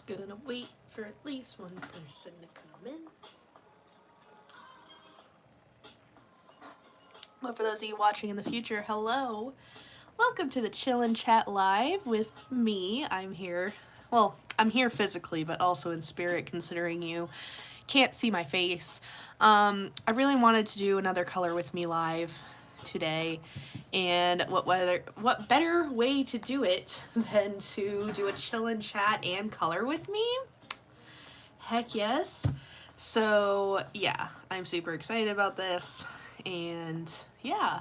Gonna wait for at least one person to come in. Well, for those of you watching in the future, hello. Welcome to the Chill and Chat Live with me. I'm here. Well, I'm here physically, but also in spirit, considering you can't see my face. I really wanted to do another Color with Me live today, and what better way to do it than to do a chill and chat and color with me? Heck yes. So yeah, I'm super excited about this, and yeah.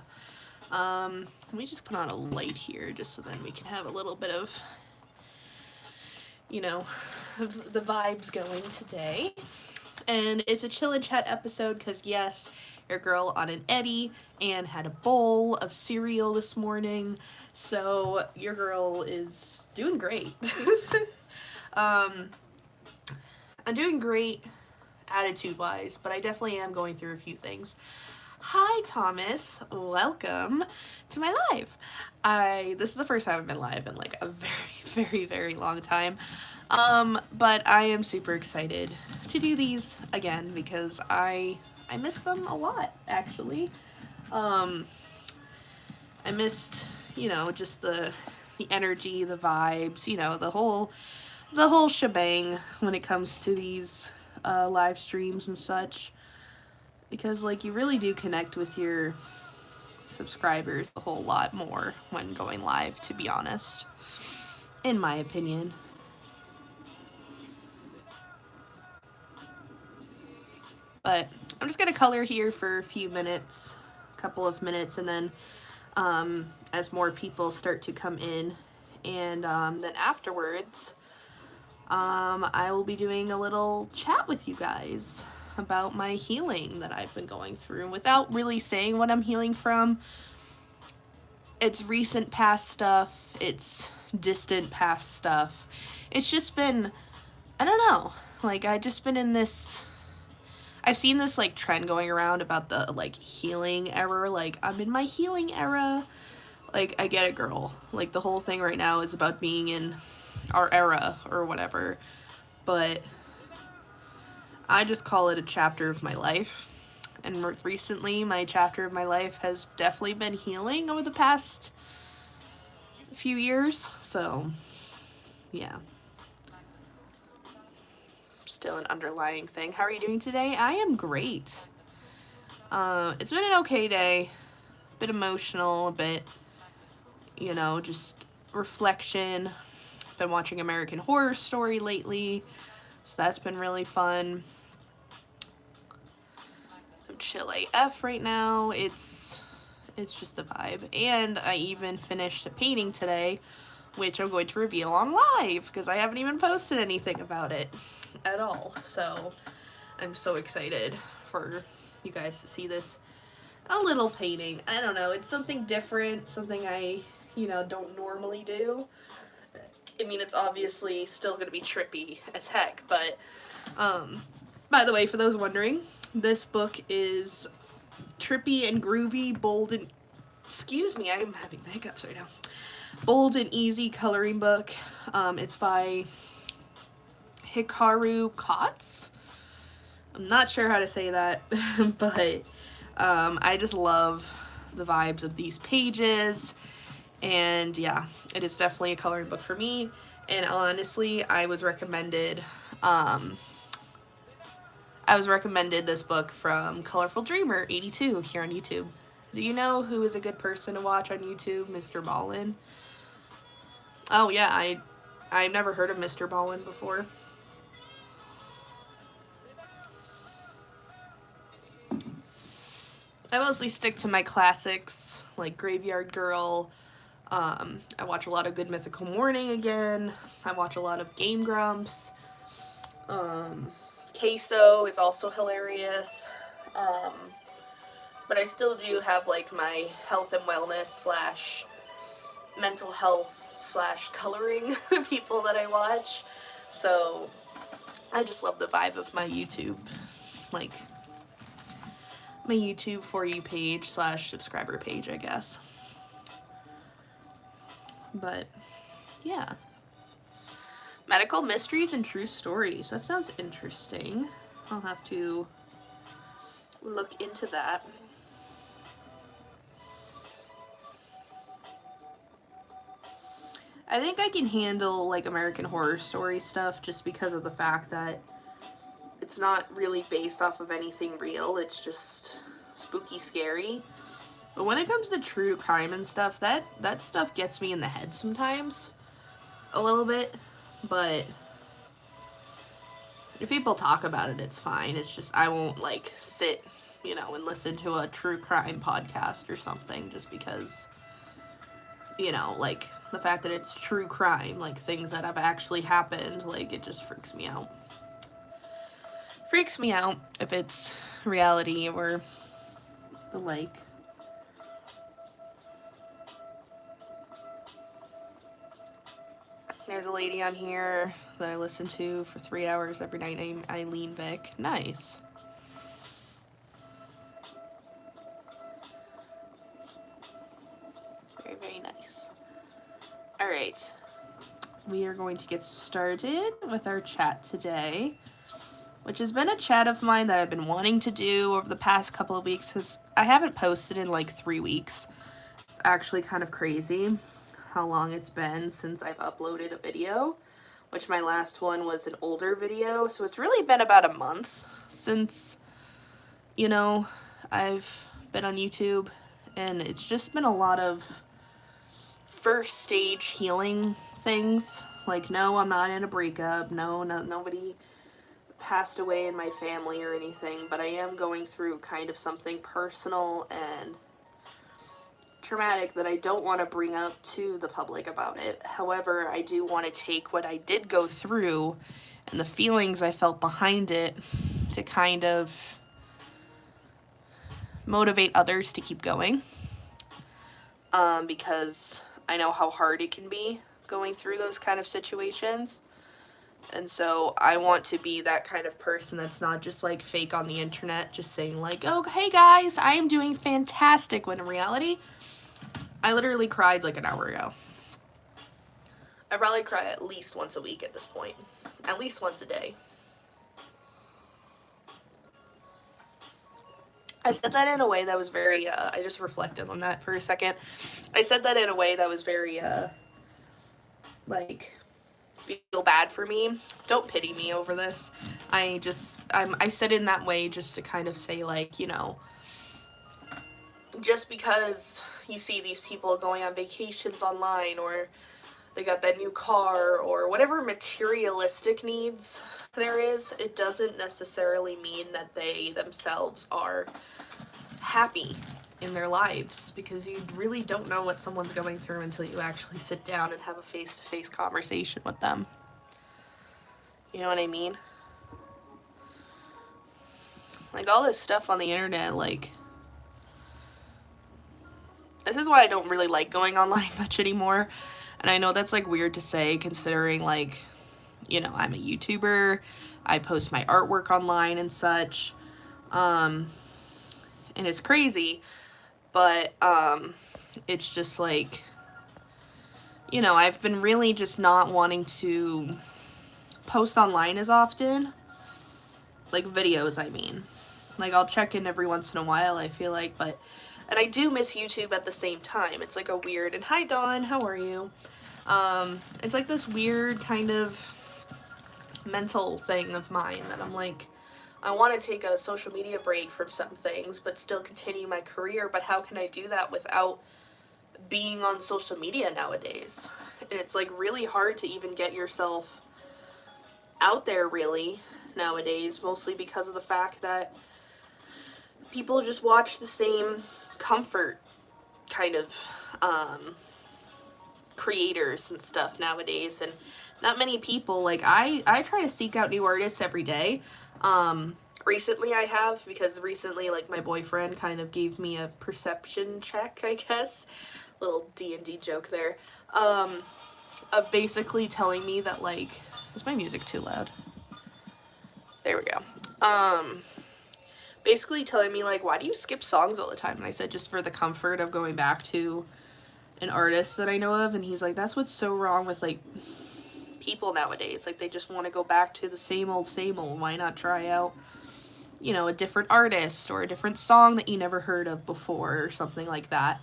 Let me just put on a light here just so then we can have a little bit of, the vibes going today. And it's a chill and chat episode because, yes, your girl on an Eddie and had a bowl of cereal this morning. So your girl is doing great. I'm doing great attitude-wise, but I definitely am going through a few things. Hi, Thomas. Welcome to my live. This is the first time I've been live in like a very, very, very long time. But I am super excited to do these again because I miss them a lot, actually. I missed, just the energy, the vibes, the whole shebang when it comes to these live streams and such. Because, like, you really do connect with your subscribers a whole lot more when going live, to be honest. In my opinion. But I'm just going to color here for a few minutes, a couple of minutes, and then as more people start to come in, and then afterwards, I will be doing a little chat with you guys about my healing that I've been going through without really saying what I'm healing from. It's recent past stuff, it's distant past stuff. It's just been, I don't know, like, I've just been in this, I've seen this, like, trend going around about the, like, healing era, like, I'm in my healing era. Like, I get it, girl. Like, the whole thing right now is about being in our era, or whatever, but I just call it a chapter of my life. And recently, my chapter of my life has definitely been healing over the past few years, so yeah. Still an underlying thing. How are you doing today? I am great. It's been an okay day. A bit emotional, a bit, just reflection. Been watching American Horror Story lately, so that's been really fun. I'm chill AF right now. It's just a vibe. And I even finished a painting today, which I'm going to reveal on live because I haven't even posted anything about it at all. So I'm so excited for you guys to see this. A little painting. I don't know. It's something different, something I, don't normally do. I mean, it's obviously still going to be trippy as heck, but, by the way, for those wondering, this book is trippy and groovy, bold and, excuse me, I am having the hiccups right now. Bold and easy coloring book. It's by Hikaru Kotz. I'm not sure how to say that, but I just love the vibes of these pages, and yeah, it is definitely a coloring book for me. And honestly, I was recommended this book from Colorful Dreamer 82 here on YouTube. Do you know who is a good person to watch on YouTube? Mr. Ballin. Oh yeah, I've never heard of Mr. Ballin before. I mostly stick to my classics, like Graveyard Girl. I watch a lot of Good Mythical Morning again. I watch a lot of Game Grumps. Queso is also hilarious. But I still do have, like, my health and wellness slash mental health slash coloring people that I watch. So I just love the vibe of my YouTube, like, my YouTube For You page slash subscriber page, I guess. But yeah. Medical mysteries and true stories. That sounds interesting. I'll have to look into that. I think I can handle like American Horror Story stuff just because of the fact that it's not really based off of anything real. It's just spooky, scary. But when it comes to true crime and stuff, that stuff gets me in the head sometimes. A little bit. But if people talk about it, it's fine. It's just I won't like sit, you know, and listen to a true crime podcast or something just because, you know, like the fact that it's true crime, like things that have actually happened, like it just freaks me out. Freaks me out if it's reality or the like. There's a lady on here that I listen to for 3 hours every night named Eileen Vick. Nice. Very, very nice. Alright. We are going to get started with our chat today, which has been a chat of mine that I've been wanting to do over the past couple of weeks because I haven't posted in like 3 weeks. It's actually kind of crazy how long it's been since I've uploaded a video, which my last one was an older video, so it's really been about a month since, you know, I've been on YouTube, and it's just been a lot of first stage healing things, like no, I'm not in a breakup, nobody passed away in my family or anything, but I am going through kind of something personal and traumatic that I don't want to bring up to the public about it. However, I do want to take what I did go through and the feelings I felt behind it to kind of motivate others to keep going. Because I know how hard it can be going through those kind of situations. And so I want to be that kind of person that's not just like fake on the internet, just saying like, oh, hey guys, I am doing fantastic, when in reality, I literally cried like an hour ago. I probably cry at least once a week at this point. At least once a day. I said that in a way that was very, I just reflected on that for a second. I said that in a way that was very, like, feel bad for me. Don't pity me over this. I said it in that way just to kind of say, like, you know, just because you see these people going on vacations online, or they got that new car, or whatever materialistic needs there is, it doesn't necessarily mean that they themselves are happy in their lives, because you really don't know what someone's going through until you actually sit down and have a face-to-face conversation with them. You know what I mean? Like, all this stuff on the internet, like, this is why I don't really like going online much anymore. And I know that's, like, weird to say, considering, like, you know, I'm a YouTuber, I post my artwork online and such, and it's crazy, but, it's just, like, you know, I've been really just not wanting to post online as often, like, videos, I mean. Like, I'll check in every once in a while, I feel like, but, and I do miss YouTube at the same time. It's like a weird, and hi Dawn, how are you? It's like this weird kind of mental thing of mine that I'm like, I want to take a social media break from some things, but still continue my career, but how can I do that without being on social media nowadays? And it's like really hard to even get yourself out there really nowadays, mostly because of the fact that people just watch the same comfort kind of creators and stuff nowadays, and not many people, like, I try to seek out new artists every day. Recently I have, because recently, like, my boyfriend kind of gave me a perception check, I guess, little D&D joke there, of basically telling me that, like, is my music too loud? There we go. Basically telling me, like, why do you skip songs all the time? And I said, just for the comfort of going back to an artist that I know of. And he's like, that's what's so wrong with, like, people nowadays. Like, they just want to go back to the same old, same old. Why not try out, you know, a different artist or a different song that you never heard of before or something like that.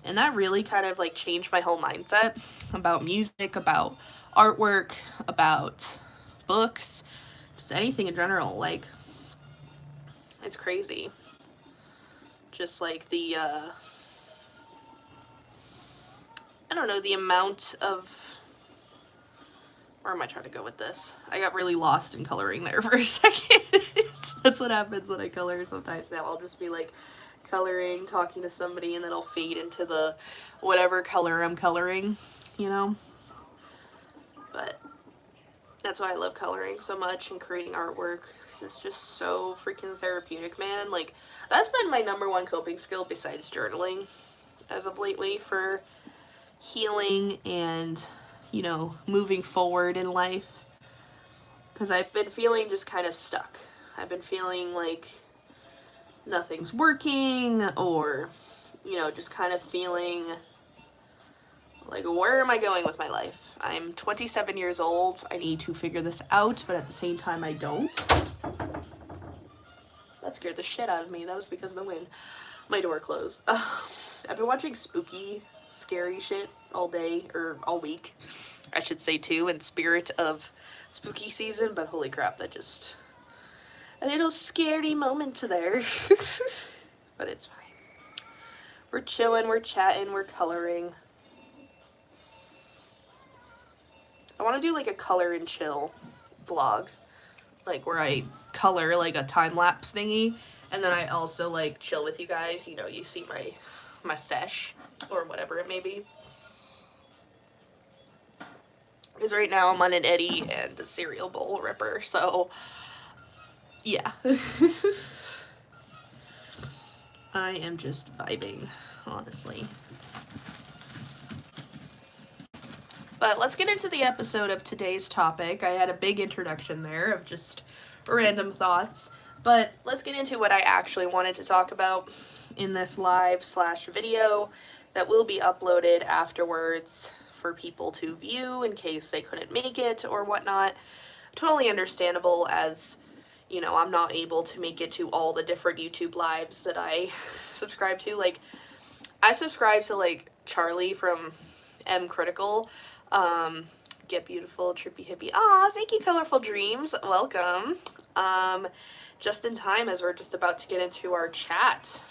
And that really kind of, like, changed my whole mindset about music, about artwork, about books, just anything in general. Like, it's crazy. Just, like, the, I don't know, the amount of, where am I trying to go with this? I got really lost in coloring there for a second. That's what happens when I color sometimes now. I'll just be, like, coloring, talking to somebody, and then I'll fade into the whatever color I'm coloring, you know? But that's why I love coloring so much and creating artwork, because it's just so freaking therapeutic, man. Like, that's been my number one coping skill besides journaling as of lately for healing and, you know, moving forward in life. Because I've been feeling just kind of stuck. I've been feeling like nothing's working, or, you know, just kind of feeling like, where am I going with my life? I'm 27 years old. I need to figure this out, but at the same time, I don't. That scared the shit out of me. That was because of the wind. My door closed. I've been watching spooky, scary shit all day, or all week, I should say, too, in spirit of spooky season, but holy crap, that just... a little scary moment there. But it's fine. We're chilling, we're chatting, we're coloring. I want to do like a color and chill vlog. Like, where I color like a time-lapse thingy, and then I also like chill with you guys. You know, you see my sesh, or whatever it may be. Because right now I'm on an Eddie and a cereal bowl ripper, so yeah. I am just vibing, honestly. But let's get into the episode of today's topic. I had a big introduction there of just random thoughts, but let's get into what I actually wanted to talk about in this live/video that will be uploaded afterwards for people to view in case they couldn't make it or whatnot. Totally understandable, as, you know, I'm not able to make it to all the different YouTube lives that I subscribe to. Like, I subscribe to, like, Charlie from M Critical. Get Beautiful, Trippy Hippie. Aw, thank you, Colorful Dreams. Welcome. Just in time, as we're just about to get into our chat.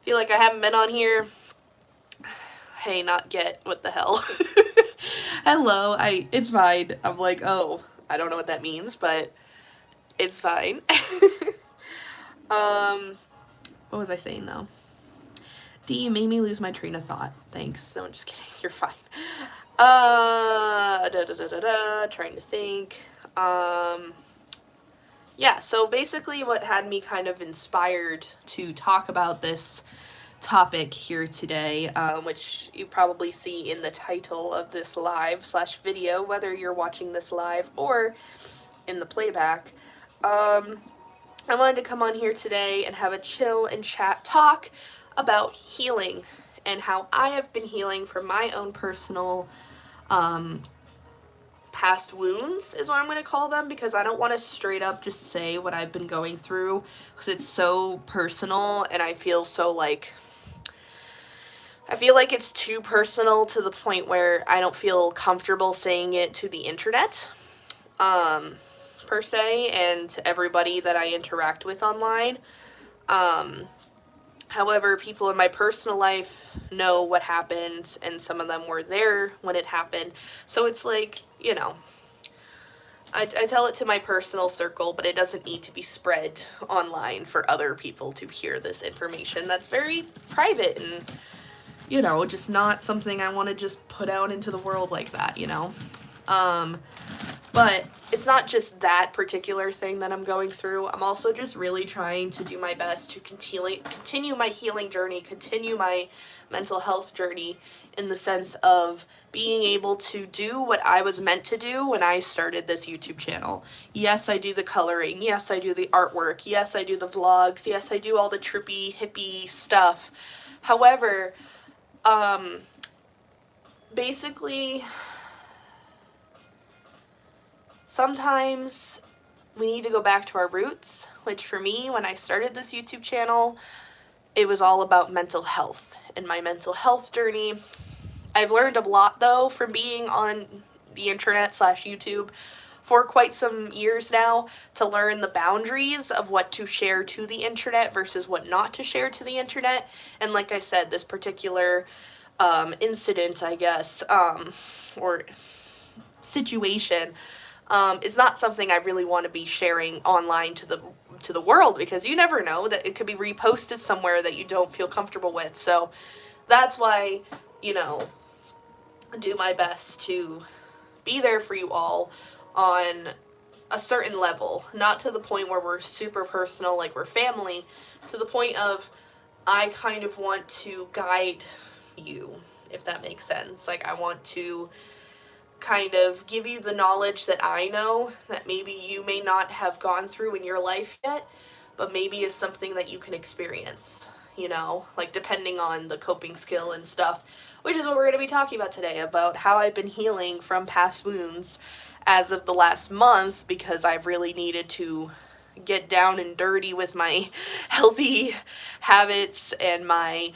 Feel like I haven't been on here. Hey, not get. What the hell? Hello. It's fine. I'm like, oh, I don't know what that means, but it's fine. What was I saying, though? D, you made me lose my train of thought. Thanks. No, I'm just kidding. You're fine. Trying to think. Yeah, so basically what had me kind of inspired to talk about this topic here today, which you probably see in the title of this live/video, whether you're watching this live or in the playback. I wanted to come on here today and have a chill and chat talk about healing and how I have been healing from my own personal past wounds, is what I'm going to call them, because I don't want to straight up just say what I've been going through, because it's so personal, and I feel like it's too personal to the point where I don't feel comfortable saying it to the internet, per se, and to everybody that I interact with online. However, people in my personal life know what happened, and some of them were there when it happened. So it's like, you know, I tell it to my personal circle, but it doesn't need to be spread online for other people to hear this information. That's very private and, you know, just not something I want to just put out into the world like that, you know? But it's not just that particular thing that I'm going through. I'm also just really trying to do my best to continue my healing journey, continue my mental health journey, in the sense of being able to do what I was meant to do when I started this YouTube channel. Yes, I do the coloring. Yes, I do the artwork. Yes, I do the vlogs. Yes, I do all the trippy, hippie stuff. However, basically, sometimes we need to go back to our roots, which for me, when I started this YouTube channel, it was all about mental health and my mental health journey. I've learned a lot, though, from being on the internet / YouTube for quite some years now, to learn the boundaries of what to share to the internet versus what not to share to the internet. And like I said, this particular incident, I guess, or situation, is not something I really want to be sharing online to the world, because you never know that it could be reposted somewhere that you don't feel comfortable with. So that's why, you know, do my best to be there for you all on a certain level, not to the point where we're super personal, like we're family, to the point of I kind of want to guide you, if that makes sense. Like, I want to kind of give you the knowledge that I know that maybe you may not have gone through in your life yet, but maybe is something that you can experience, you know, like depending on the coping skill and stuff, which is what we're going to be talking about today, about how I've been healing from past wounds as of the last month, because I've really needed to get down and dirty with my healthy habits and my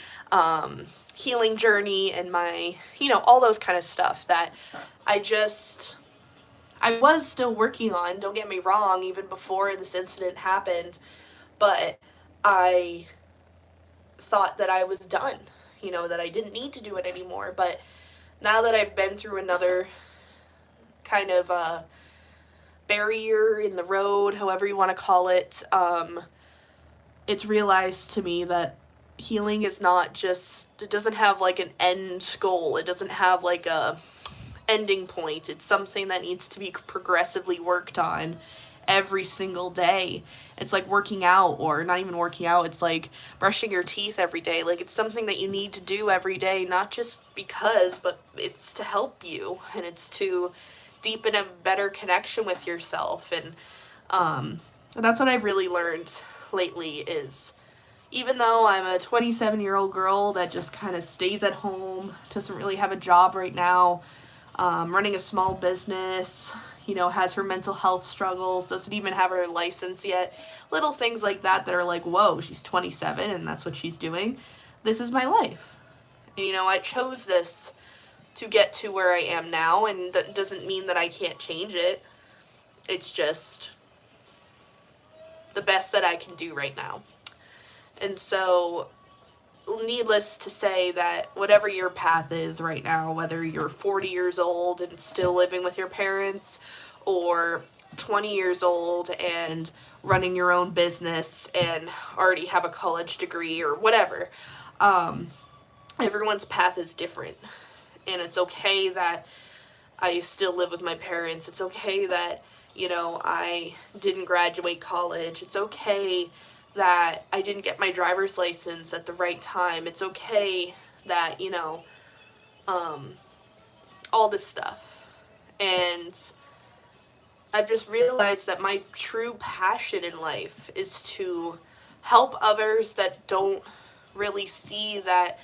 healing journey and my, you know, all those kind of stuff that I was still working on, don't get me wrong, even before this incident happened, but I thought that I was done, you know, that I didn't need to do it anymore. But now that I've been through another kind of barrier in the road, however you want to call it, it's realized to me that healing is not just, it doesn't have like an end goal, it doesn't have like a ending point. It's something that needs to be progressively worked on every single day. It's like working out, or not even working out, it's like brushing your teeth every day. Like, it's something that you need to do every day, not just because, but it's to help you, and it's to deepen a better connection with yourself. And that's what I've really learned lately, is even though I'm a 27-year-old girl that just kind of stays at home, doesn't really have a job right now, running a small business, you know, has her mental health struggles, doesn't even have her license yet, little things like that that are like, whoa, she's 27 and that's what she's doing. This is my life. And, you know, I chose this to get to where I am now, and that doesn't mean that I can't change it. It's just the best that I can do right now. And so, needless to say, that whatever your path is right now, whether you're 40 years old and still living with your parents, or 20 years old and running your own business and already have a college degree, or whatever, everyone's path is different. And it's okay that I still live with my parents. It's okay that, you know, I didn't graduate college. It's okay that I didn't get my driver's license at the right time. It's okay that, you know, all this stuff. And I've just realized that my true passion in life is to help others that don't really see that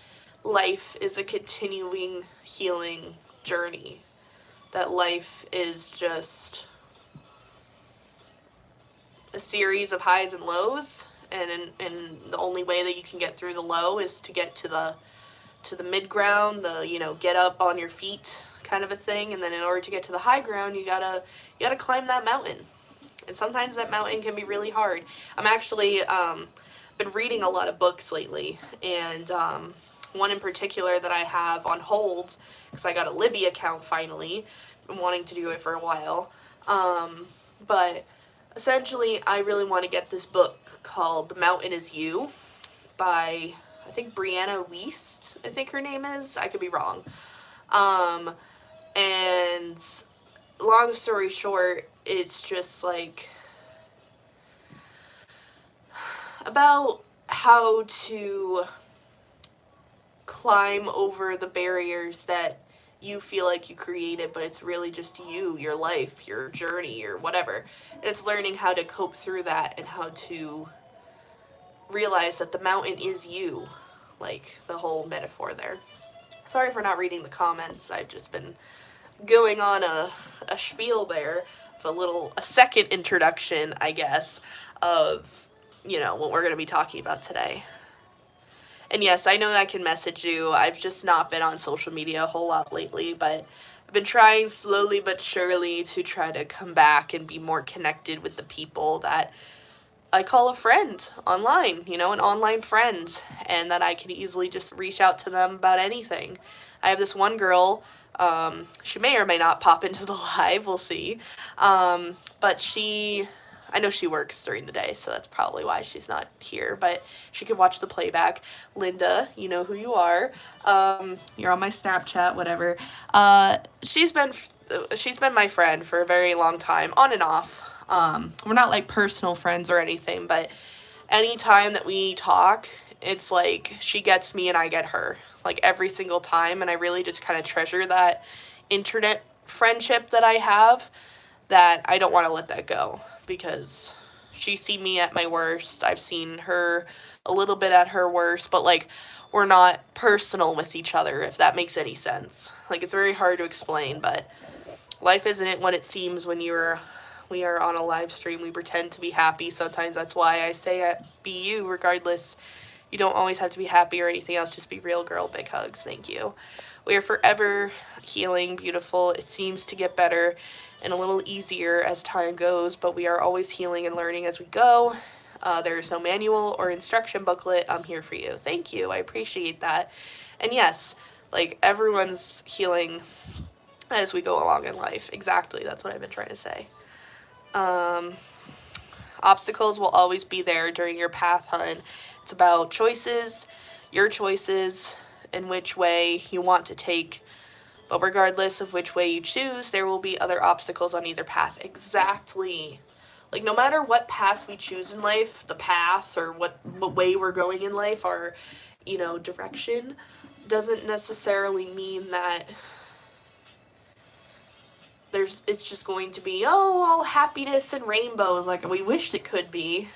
life is a continuing healing journey. That life is just a series of highs and lows, and the only way that you can get through the low is to get to the mid ground, the, you know, get up on your feet kind of a thing. And then in order to get to the high ground, you gotta climb that mountain, and sometimes that mountain can be really hard. I'm actually been reading a lot of books lately, and one in particular that I have on hold because I got a Libby account finally. Been wanting to do it for a while, but essentially I really want to get this book called The Mountain Is You by, I think, Brianna Wiest, I think her name is. I could be wrong. And long story short, it's just like about how to climb over the barriers that you feel like you created, but it's really just you, your life, your journey, or whatever. And it's learning how to cope through that and how to realize that the mountain is you, like the whole metaphor there. Sorry for not reading the comments. I've just been going on a spiel there. a second introduction, I guess, of, what we're going to be talking about today. And yes, I know I can message you. I've just not been on social media a whole lot lately, but I've been trying slowly but surely to try to come back and be more connected with the people that I call a friend online, an online friend, and that I can easily just reach out to them about anything. I have this one girl, she may or may not pop into the live, we'll see, but I know she works during the day, so that's probably why she's not here, but she can watch the playback. Linda, you know who you are. You're on my Snapchat, whatever. She's been my friend for a very long time, on and off. We're not like personal friends or anything, but anytime that we talk, it's like she gets me and I get her, like every single time, and I really just kind of treasure that internet friendship that I have, that I don't want to let that go, because she's seen me at my worst, I've seen her a little bit at her worst, but like we're not personal with each other, if that makes any sense. Like, it's very hard to explain, but life isn't what it seems when we are on a live stream. We pretend to be happy. Sometimes that's why I say be you, regardless. You don't always have to be happy or anything else. Just be real, girl. Big hugs. Thank you. We are forever healing, beautiful. It seems to get better and a little easier as time goes, but we are always healing and learning as we go. There is no manual or instruction booklet. I'm here for you. Thank you. I appreciate that. And yes, like, everyone's healing as we go along in life. Exactly. That's what I've been trying to say. Obstacles will always be there during your path, hun. It's about choices, your choices, and which way you want to take. But regardless of which way you choose, there will be other obstacles on either path. Exactly. Like, no matter what path we choose in life, the path or what way we're going in life, our, direction, doesn't necessarily mean that it's just going to be, all happiness and rainbows like we wished it could be,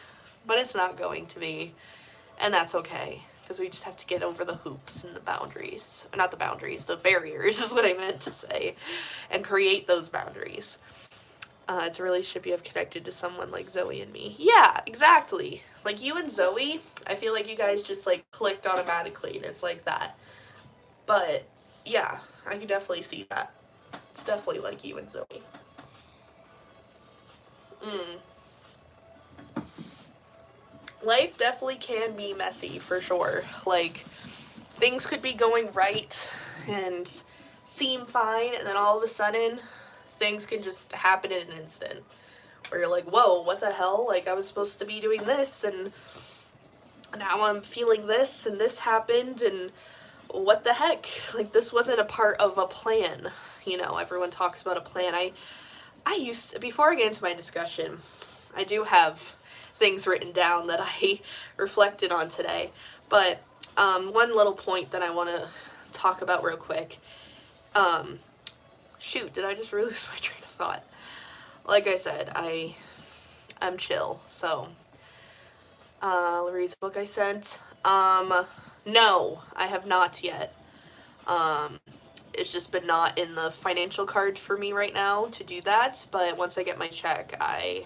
but it's not going to be, and that's okay, because we just have to get over the hoops and the boundaries, or not the boundaries, the barriers is what I meant to say, and create those boundaries. It's a relationship you have connected to someone like Zoe and me. Yeah, exactly. Like, you and Zoe, I feel like you guys just, like, clicked automatically, and it's like that. But, yeah, I can definitely see that. It's definitely like you and Zoe. Life definitely can be messy, for sure. Like, things could be going right and seem fine, and then all of a sudden, things can just happen in an instant. Where you're like, whoa, what the hell? Like, I was supposed to be doing this, and now I'm feeling this, and this happened, and what the heck? Like, this wasn't a part of a plan. Everyone talks about a plan. Before I get into my discussion, I do have things written down that I reflected on today. But one little point that I want to talk about real quick. Shoot, did I just lose my train of thought? Like I said, I'm chill. So, Lorraine's book I sent. No, I have not yet. It's just been not in the financial card for me right now to do that, but once I get my check, I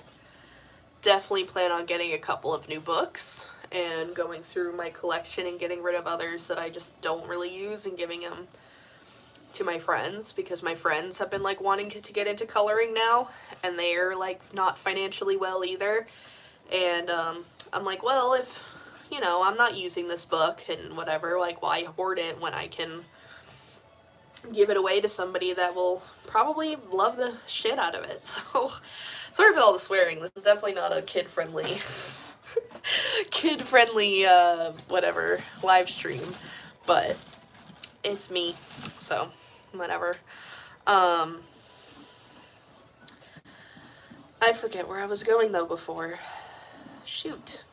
definitely plan on getting a couple of new books and going through my collection and getting rid of others that I just don't really use and giving them to my friends, because my friends have been like wanting to get into coloring now, and they're like not financially well either, and I'm like, well, if I'm not using this book and whatever, like, why hoard it when I can give it away to somebody that will probably love the shit out of it. So, sorry for all the swearing. This is definitely not a kid-friendly whatever, live stream, but it's me, so whatever. I forget where I was going though before. Shoot.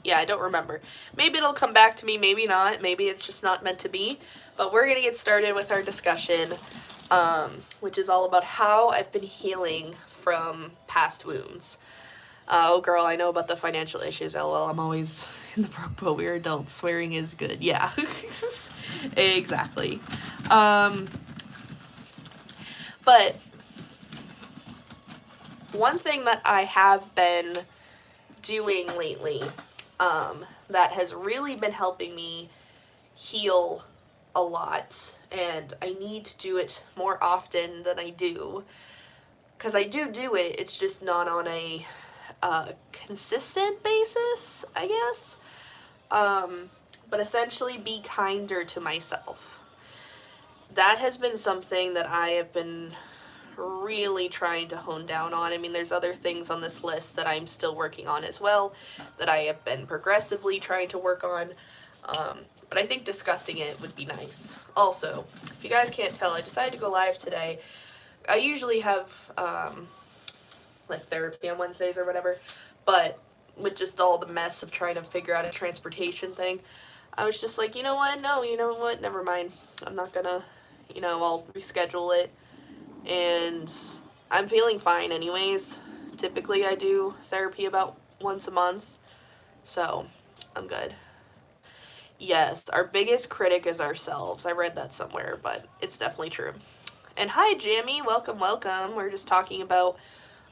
Yeah, I don't remember. Maybe it'll come back to me, maybe not. Maybe it's just not meant to be. But we're going to get started with our discussion, which is all about how I've been healing from past wounds. Oh, girl, I know about the financial issues. LOL, I'm always in the broke boat. We're adults. Swearing is good. Yeah, exactly. But one thing that I have been doing lately that has really been helping me heal a lot, and I need to do it more often than I do, because I do it, it's just not on a consistent basis, I guess. But essentially be kinder to myself. That has been something that I have been really trying to hone down on. I mean, there's other things on this list that I'm still working on as well, that I have been progressively trying to work on. But I think discussing it would be nice. Also, if you guys can't tell, I decided to go live today. I usually have like therapy on Wednesdays or whatever, but with just all the mess of trying to figure out a transportation thing, I was just like, you know what, never mind. I'm not gonna, I'll reschedule it. And I'm feeling fine anyways. Typically I do therapy about once a month, so I'm good. Yes, our biggest critic is ourselves. I read that somewhere, but it's definitely true. And hi, Jamie. Welcome. We're just talking about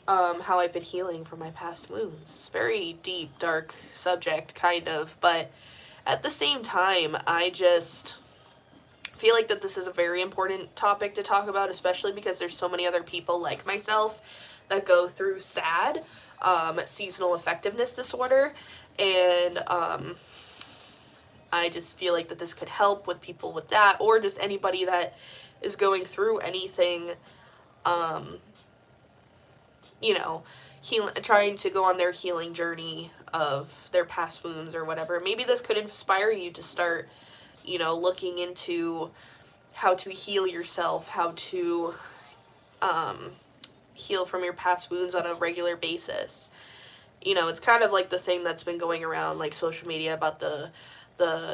how I've been healing from my past wounds. Very deep, dark subject, kind of, but at the same time, I just feel like that this is a very important topic to talk about, especially because there's so many other people like myself that go through SAD, seasonal affectiveness disorder, and I just feel like that this could help with people with that, or just anybody that is going through anything, trying to go on their healing journey of their past wounds or whatever. Maybe this could inspire you to start, looking into how to heal yourself, how to heal from your past wounds on a regular basis. It's kind of like the thing that's been going around, like social media, about the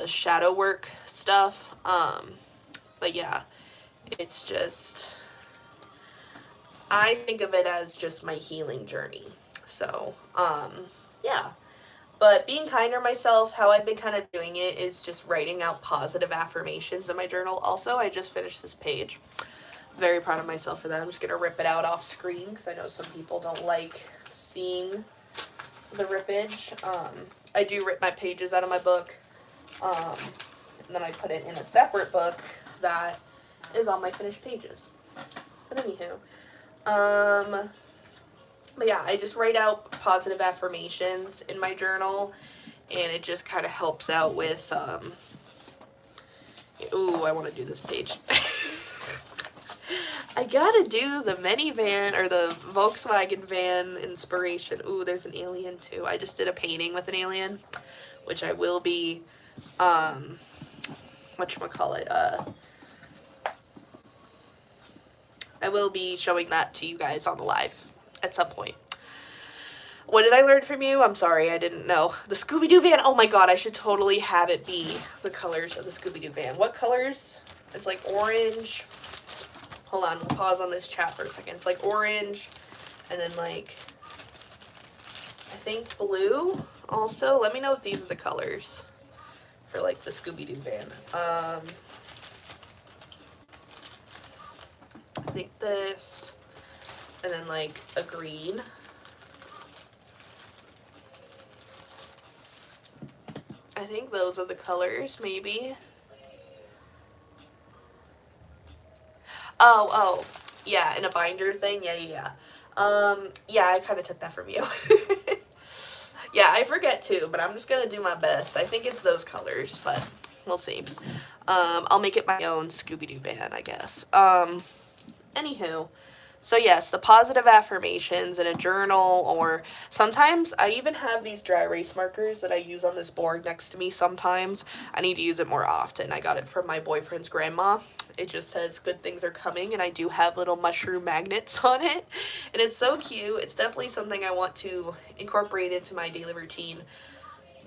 shadow work stuff. But yeah, it's just, I think of it as just my healing journey. So, yeah. But being kinder to myself, how I've been kind of doing it is just writing out positive affirmations in my journal. Also, I just finished this page. Very proud of myself for that. I'm just going to rip it out off screen because I know some people don't like seeing the rippage. I do rip my pages out of my book. And then I put it in a separate book that is all my finished pages. But anywho, but yeah, I just write out positive affirmations in my journal, and it just kind of helps out with, ooh, I want to do this page. I gotta do the minivan, or the Volkswagen van inspiration. Ooh, there's an alien too. I just did a painting with an alien, which I will be, whatchamacallit, I will be showing that to you guys on the live at some point. What did I learn from you? I'm sorry, I didn't know. The Scooby-Doo van, oh my god, I should totally have it be the colors of the Scooby-Doo van. What colors? It's like orange. Hold on, we'll pause on this chat for a second. It's like orange, and then like, I think blue also. Let me know if these are the colors for like the Scooby-Doo van. I think this, and then like a green. I think those are the colors, maybe. Oh, yeah, in a binder thing, yeah. Yeah, I kind of took that from you. Yeah, I forget too, but I'm just gonna do my best. I think it's those colors, but we'll see. I'll make it my own Scooby-Doo van, I guess. Anywho, so yes, the positive affirmations in a journal, or sometimes I even have these dry erase markers that I use on this board next to me sometimes. I need to use it more often. I got it from my boyfriend's grandma. It just says good things are coming, and I do have little mushroom magnets on it, and it's so cute. It's definitely something I want to incorporate into my daily routine,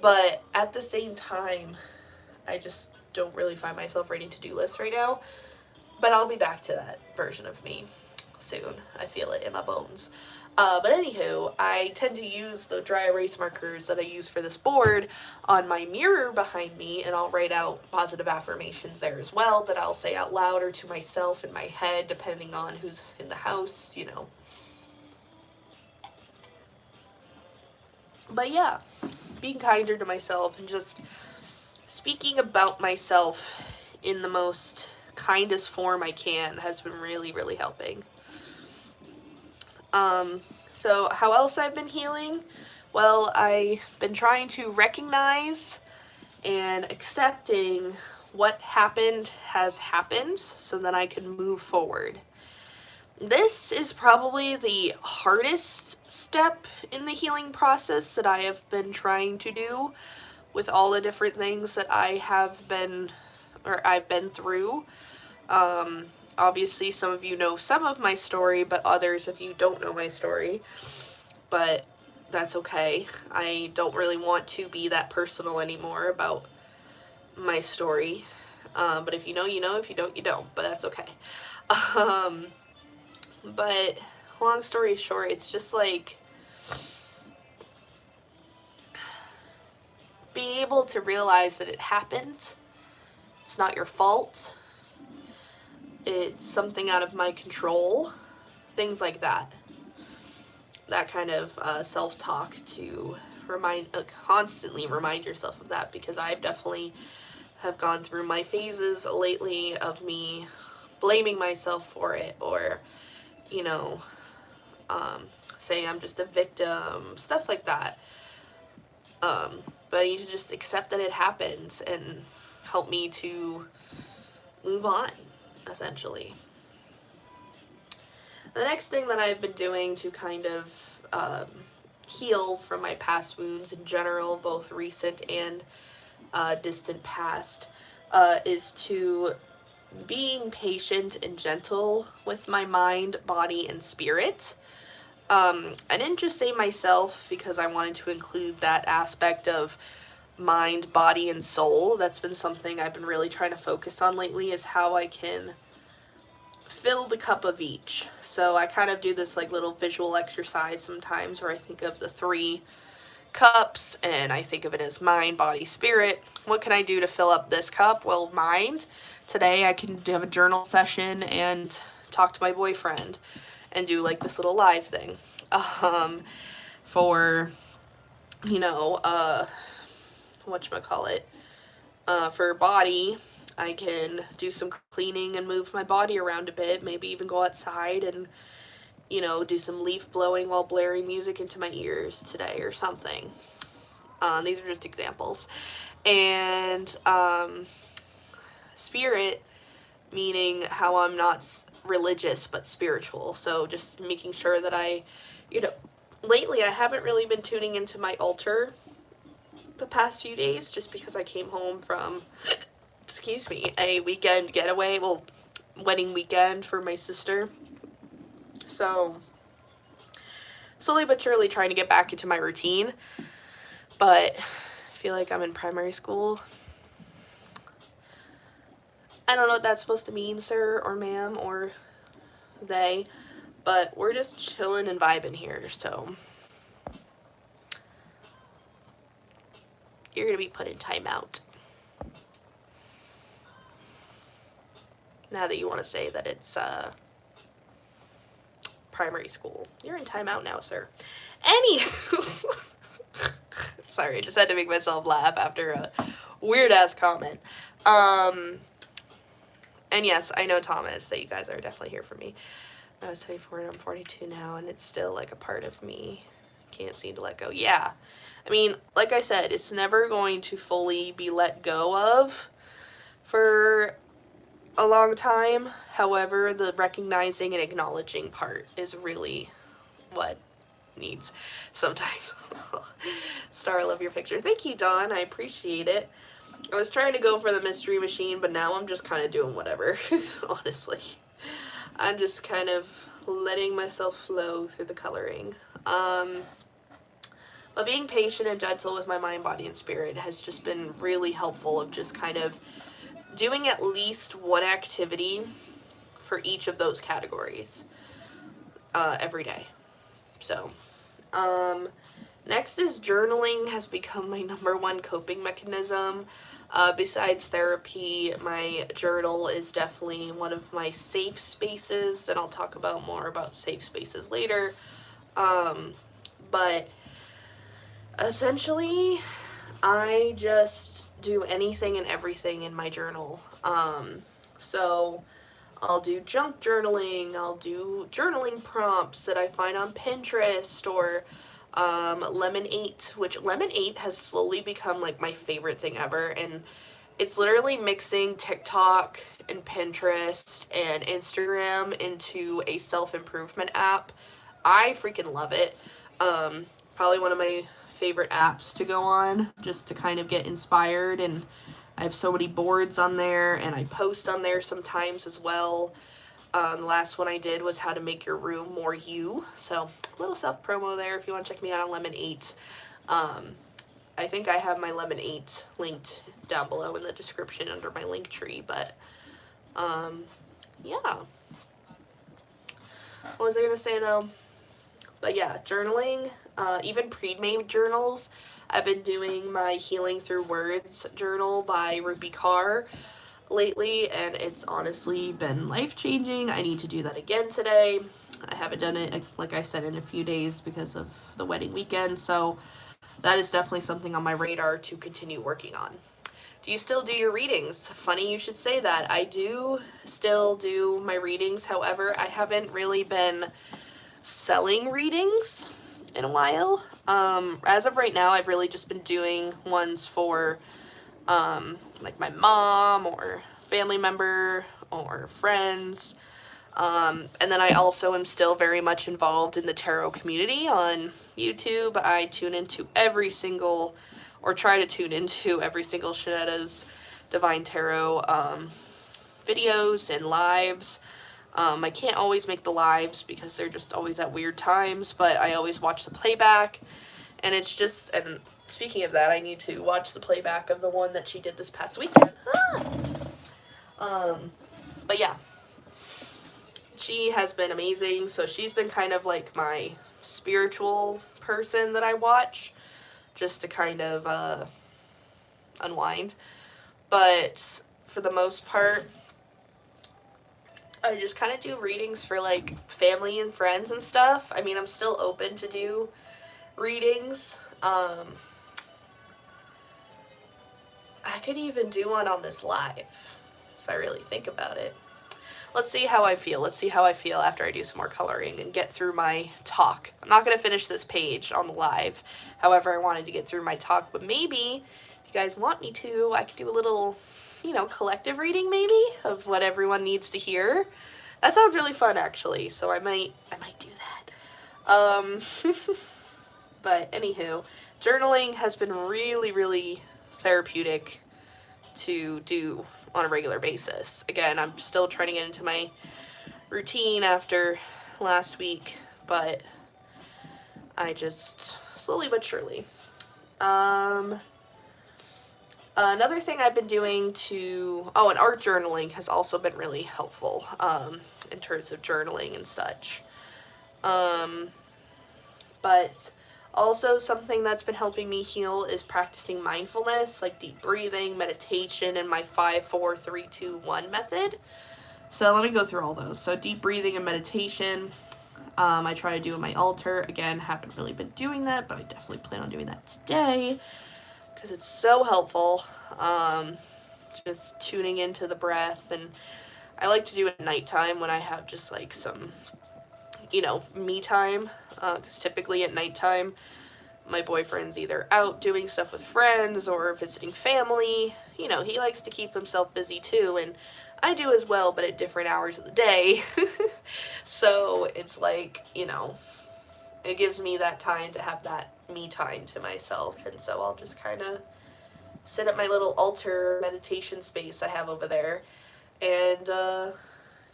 but at the same time, I just don't really find myself writing to-do lists right now, but I'll be back to that version of me soon. I feel it in my bones. But anywho, I tend to use the dry erase markers that I use for this board on my mirror behind me, and I'll write out positive affirmations there as well that I'll say out loud or to myself in my head, depending on who's in the house, you know. But yeah, being kinder to myself and just speaking about myself in the most kindest form I can has been really, really helping. So how else I've been healing? Well, I've been trying to recognize and accepting what happened has happened so that I can move forward. This is probably the hardest step in the healing process that I have been trying to do with all the different things that I've been through. Obviously, some of you know some of my story, but others of you don't know my story. But that's okay. I don't really want to be that personal anymore about my story. But if you know, you know. If you don't, you don't. But that's okay. But long story short, it's just like being able to realize that it happened. It's not your fault. It's something out of my control. Things like that. That kind of self-talk to constantly remind yourself of that, because I've definitely have gone through my phases lately of me blaming myself for it, or, you know, saying I'm just a victim, stuff like that. But I need to just accept that it happens and help me to move on, essentially. The next thing that I've been doing to kind of heal from my past wounds in general, both recent and distant past, is to being patient and gentle with my mind, body, and spirit. I didn't just say myself because I wanted to include that aspect of mind, body, and soul. That's been something I've been really trying to focus on lately, is how I can fill the cup of each. So I kind of do this like little visual exercise sometimes where I think of the 3 cups and I think of it as mind, body, spirit. What can I do to fill up this cup? Well, mind. Today I can have a journal session and talk to my boyfriend and do like this little live thing. For, you know, whatchamacallit, for body, I can do some cleaning and move my body around a bit, maybe even go outside and, you know, do some leaf blowing while blaring music into my ears today or something. These are just examples. And spirit, meaning how I'm not religious but spiritual. So just making sure that I, you know, lately I haven't really been tuning into my altar the past few days, just because I came home from, excuse me, a weekend getaway, well, wedding weekend for my sister. So slowly but surely trying to get back into my routine, but I feel like I'm in primary school. I don't know what that's supposed to mean, sir or ma'am or they, but we're just chilling and vibing here, so you're gonna be put in timeout. Now that you want to say that it's primary school. You're in timeout now, sir. Anywho. Sorry, I just had to make myself laugh after a weird-ass comment. And yes, I know, Thomas, that you guys are definitely here for me. I was 24 and I'm 42 now, and it's still, like, a part of me. Can't seem to let go. Yeah. I mean, like I said, it's never going to fully be let go of for a long time. However, the recognizing and acknowledging part is really what needs sometimes. Star, I love your picture. Thank you, Dawn. I appreciate it. I was trying to go for the mystery machine, but now I'm just kind of doing whatever, honestly. I'm just kind of letting myself flow through the coloring. But being patient and gentle with my mind, body, and spirit has just been really helpful, of just kind of doing at least one activity for each of those categories every day. So, next is journaling has become my number one coping mechanism. Besides therapy, my journal is definitely one of my safe spaces, and I'll talk about more about safe spaces later. But essentially, I just do anything and everything in my journal. So I'll do junk journaling, I'll do journaling prompts that I find on Pinterest, or Lemon8, which Lemon8 has slowly become like my favorite thing ever, and it's literally mixing TikTok and Pinterest and Instagram into a self-improvement app. I freaking love it. Probably one of my favorite apps to go on just to kind of get inspired, and I have so many boards on there, and I post on there sometimes as well. The last one I did was how to make your room more you. So, a little self promo there if you want to check me out on Lemon8. I think I have my Lemon8 linked down below in the description under my link tree, but yeah. What was I gonna say though? But yeah, journaling, even pre-made journals. I've been doing my Healing Through Words journal by Ruby Carr lately, and it's honestly been life-changing. I need to do that again today. I haven't done it, like I said, in a few days because of the wedding weekend, so that is definitely something on my radar to continue working on. Do you still do your readings? Funny you should say that. I do still do my readings. However, I haven't really been selling readings in a while. As of right now, I've really just been doing ones for like my mom or family member or friends. And then I also am still very much involved in the tarot community on YouTube. I tune into every single, or try to tune into every single Shanetta's Divine Tarot videos and lives. I can't always make the lives because they're just always at weird times, but I always watch the playback, and it's just, and speaking of that, I need to watch the playback of the one that she did this past weekend. But yeah, she has been amazing, so she's been kind of like my spiritual person that I watch, just to kind of, unwind, but for the most part, I just kind of do readings for, like, family and friends and stuff. I mean, I'm still open to do readings. I could even do one on this live, if I really think about it. Let's see how I feel. Let's see how I feel after I do some more coloring and get through my talk. I'm not going to finish this page on the live. However, I wanted to get through my talk, but maybe, if you guys want me to, I could do a little, you know, collective reading maybe of what everyone needs to hear. That sounds really fun, actually, so I might do that. But anywho, journaling has been really, really therapeutic to do on a regular basis. Again, I'm still trying to get into my routine after last week, but I just slowly but surely. Another thing I've been doing and art journaling has also been really helpful, in terms of journaling and such. But also something that's been helping me heal is practicing mindfulness, like deep breathing, meditation, and my 5-4-3-2-1 method. So let me go through all those. So deep breathing and meditation, I try to do in my altar. Again, haven't really been doing that, but I definitely plan on doing that today because it's so helpful. Just tuning into the breath, and I like to do it at nighttime when I have just like some, you know, me time, because typically at nighttime my boyfriend's either out doing stuff with friends or visiting family. You know, he likes to keep himself busy too, and I do as well, but at different hours of the day. So it's like, you know, it gives me that time to have that me time to myself, and so I'll just kind of sit at my little altar meditation space I have over there and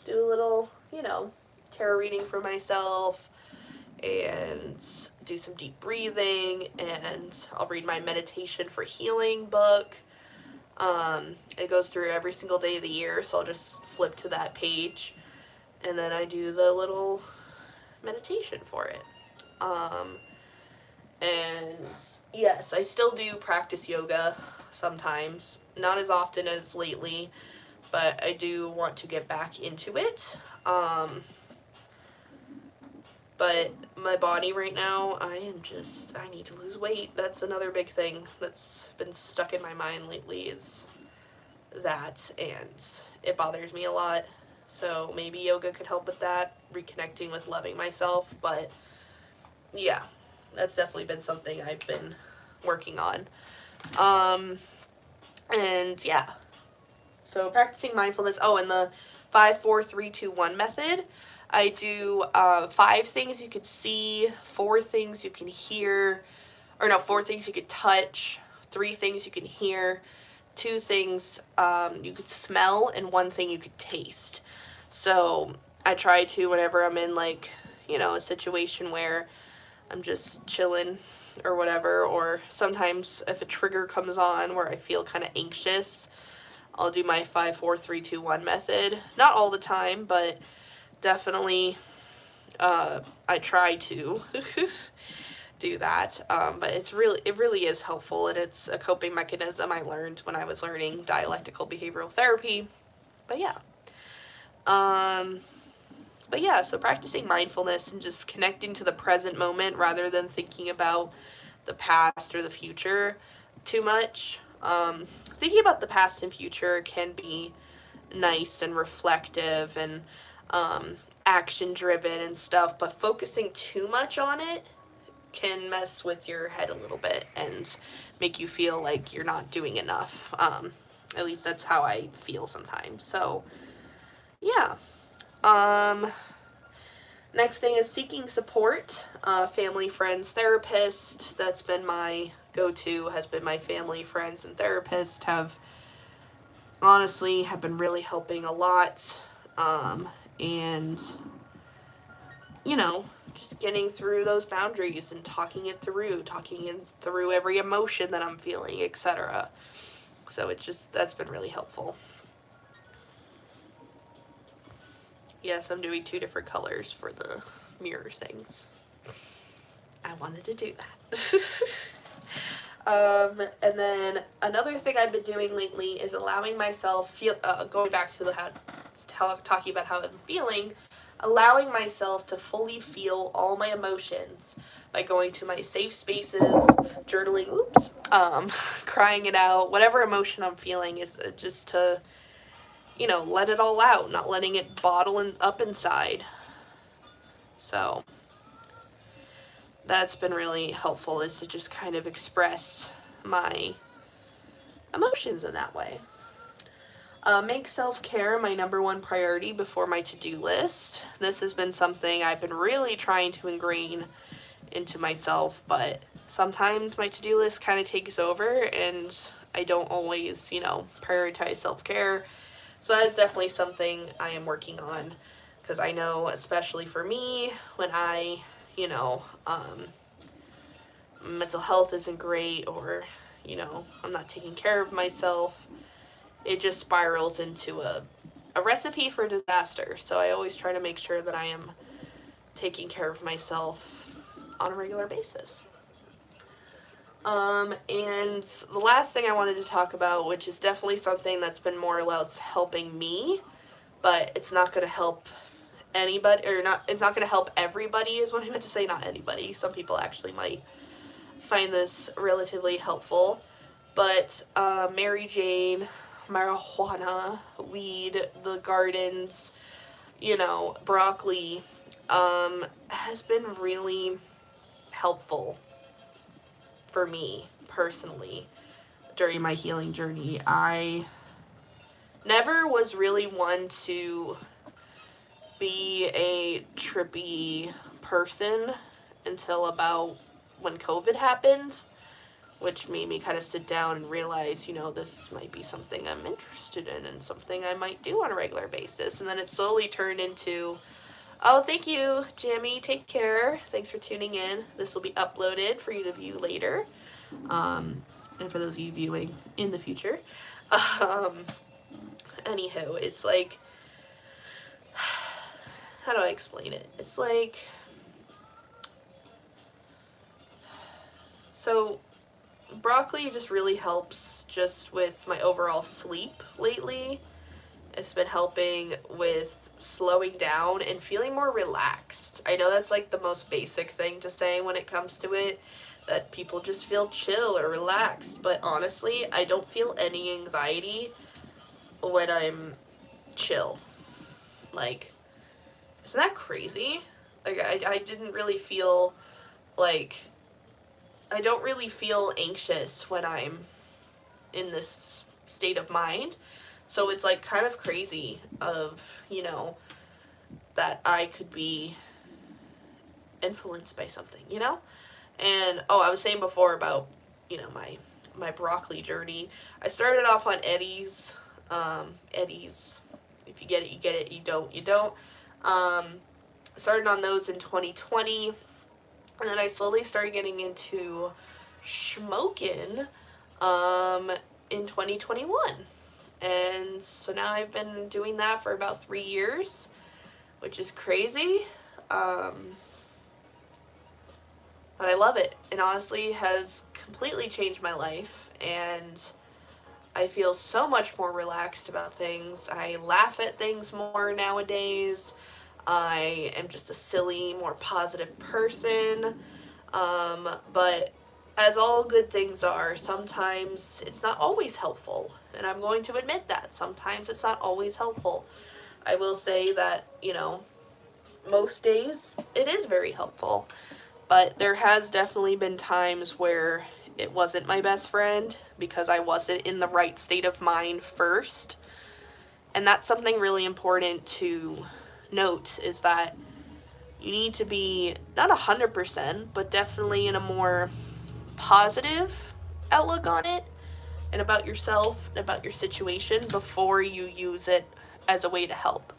do a little, you know, tarot reading for myself and do some deep breathing, and I'll read my meditation for healing book. It goes through every single day of the year, so I'll just flip to that page and then I do the little meditation for it. And yes, I still do practice yoga sometimes, not as often as lately, but I do want to get back into it. But my body right now, I need to lose weight. That's another big thing that's been stuck in my mind lately, is that, and it bothers me a lot. So maybe yoga could help with that, reconnecting with loving myself. But yeah, that's definitely been something I've been working on. And yeah, so practicing mindfulness. Oh, and the 5, 4, 3, 2, 1 method. I do 5 things you could see, 4 things you can hear, or no, 4 things you could touch, 3 things you can hear, 2 things you could smell, and 1 thing you could taste. So I try to, whenever I'm in, like, a situation where I'm just chilling or whatever, or sometimes if a trigger comes on where I feel kind of anxious, I'll do my 5, 4, 3, 2, 1 method. Not all the time, but definitely I try to do that. But it really is helpful, and it's a coping mechanism I learned when I was learning dialectical behavioral therapy. But yeah. So practicing mindfulness and just connecting to the present moment rather than thinking about the past or the future too much. Thinking about the past and future can be nice and reflective and action driven and stuff, but focusing too much on it can mess with your head a little bit and make you feel like you're not doing enough. At least that's how I feel sometimes. So, yeah. Next thing is seeking support. Family, friends, therapist. That's been my go-to, has been my family, friends, and therapist have been really helping a lot. And, just getting through those boundaries and talking through every emotion that I'm feeling, etc. So that's been really helpful. Yes, I'm doing 2 different colors for the mirror things. I wanted to do that. And then another thing I've been doing lately is allowing myself going back to talking about how I'm feeling, allowing myself to fully feel all my emotions by going to my safe spaces, journaling, crying it out, whatever emotion I'm feeling, is just to, let it all out, not letting it bottle up inside. So that's been really helpful, is to just kind of express my emotions in that way. Make self-care my number 1 priority before my to-do list. This has been something I've been really trying to ingrain into myself, but sometimes my to-do list kind of takes over and I don't always, prioritize self-care. So that is definitely something I am working on, because I know, especially for me, when I, mental health isn't great, or, I'm not taking care of myself, it just spirals into a recipe for disaster. So I always try to make sure that I am taking care of myself on a regular basis. And the last thing I wanted to talk about, which is definitely something that's been more or less helping me, but it's not going to help anybody, or not, it's not going to help everybody, is what I meant to say, not anybody. Some people actually might find this relatively helpful, but Mary Jane, marijuana, weed, the gardens, broccoli, has been really helpful for me personally during my healing journey. I never was really one to be a trippy person until about when COVID happened, which made me kind of sit down and realize, this might be something I'm interested in and something I might do on a regular basis. And then it slowly turned into, oh, thank you, Jamie. Take care. Thanks for tuning in. This will be uploaded for you to view later. And for those of you viewing in the future. Anywho, it's like, how do I explain it? It's like, So broccoli just really helps just with my overall sleep lately. It's been helping with slowing down and feeling more relaxed. I know that's like the most basic thing to say when it comes to it, that people just feel chill or relaxed, but honestly, I don't feel any anxiety when I'm chill. Like, isn't that crazy? Like, I didn't really feel like, I don't really feel anxious when I'm in this state of mind. So it's like kind of crazy of, you know, that I could be influenced by something, you know? And oh, I was saying before about, you know, my broccoli journey. I started off on Eddie's. Eddie's. If you get it, you get it. You don't, you don't. Started on those in 2020, and then I slowly started getting into Schmokin in 2021. And so now I've been doing that for about 3 years, which is crazy. But I love it. It honestly has completely changed my life, and I feel so much more relaxed about things. I laugh at things more nowadays. I am just a silly, more positive person. But as all good things are, sometimes it's not always helpful. And I'm going to admit that. Sometimes it's not always helpful. I will say that, you know, most days it is very helpful. But there has definitely been times where it wasn't my best friend because I wasn't in the right state of mind first. And that's something really important to note, is that you need to be not 100%, but definitely in a more positive outlook on it and about yourself and about your situation before you use it as a way to help.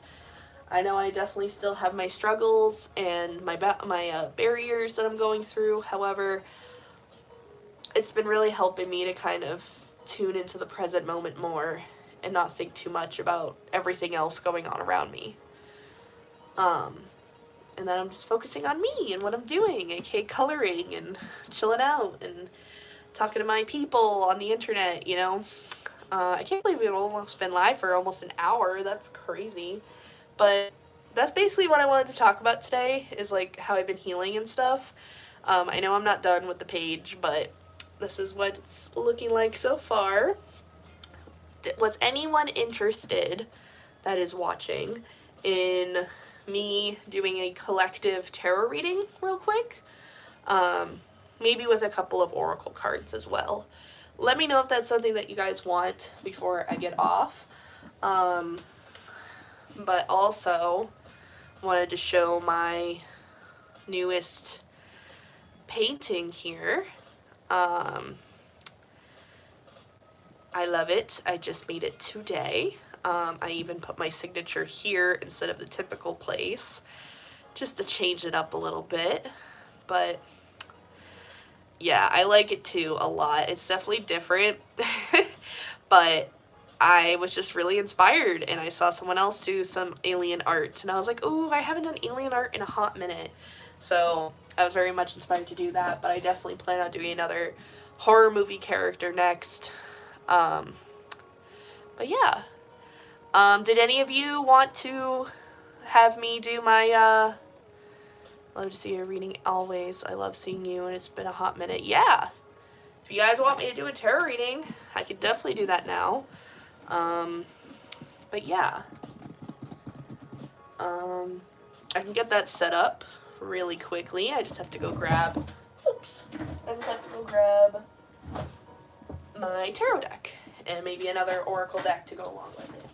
I know I definitely still have my struggles and my barriers that I'm going through. However, it's been really helping me to kind of tune into the present moment more and not think too much about everything else going on around me. And then I'm just focusing on me and what I'm doing, aka coloring and chilling out and talking to my people on the internet, you know. I can't believe we've almost been live for almost an hour. That's crazy. But that's basically what I wanted to talk about today, is like how I've been healing and stuff. I know I'm not done with the page, but this is what it's looking like so far. Was anyone interested that is watching in me doing a collective tarot reading real quick? Maybe with a couple of oracle cards as well. Let me know if that's something that you guys want before I get off. But also wanted to show my newest painting here. I love it. I just made it today. I even put my signature here instead of the typical place, just to change it up a little bit. But yeah, I like it too a lot. It's definitely different. But I was just really inspired, and I saw someone else do some alien art, and I was like, ooh, I haven't done alien art in a hot minute. So I was very much inspired to do that, but I definitely plan on doing another horror movie character next. But yeah. Did any of you want to have me do my, love to see your reading always. I love seeing you, and it's been a hot minute. Yeah. If you guys want me to do a tarot reading, I could definitely do that now. But yeah. I can get that set up really quickly. I just have to go grab, my tarot deck and maybe another oracle deck to go along with it.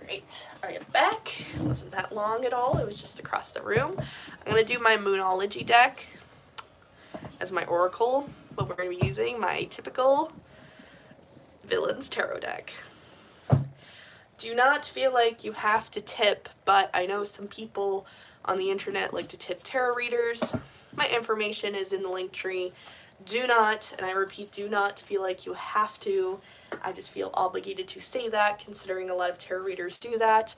Alright, I am back. It wasn't that long at all. It was just across the room. I'm going to do my Moonology deck as my oracle, but we're going to be using my typical Villains Tarot deck. Do not feel like you have to tip, but I know some people on the internet like to tip tarot readers. My information is in the link tree Do not, and I repeat, do not feel like you have to. I just feel obligated to say that, considering a lot of tarot readers do that.